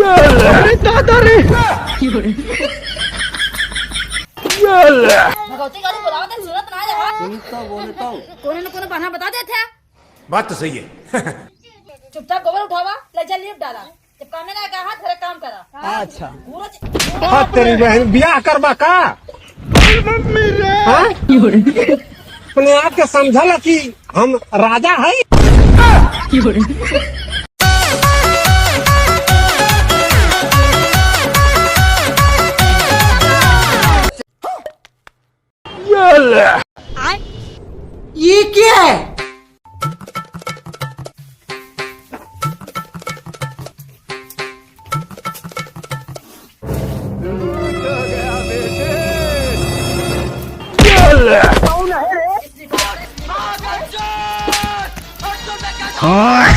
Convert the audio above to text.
अरे दादा रे भगवती गाड़ी बुलाओ तो सूरत ना आ सुनता बोलता हूँ। कोने न कोने बहाना बता देते हैं। बात तो सही है। चुपचाप गोबर उठावा ले जा लिफ्ट डाला जब काम में लगा हाथ धरे काम करा। अच्छा पूरा हाँ तेरी बहन ब्याह करवा का मम्मी रे हाँ? अपने आप के समझला कि हम राजा है। ये क्या है? हाँ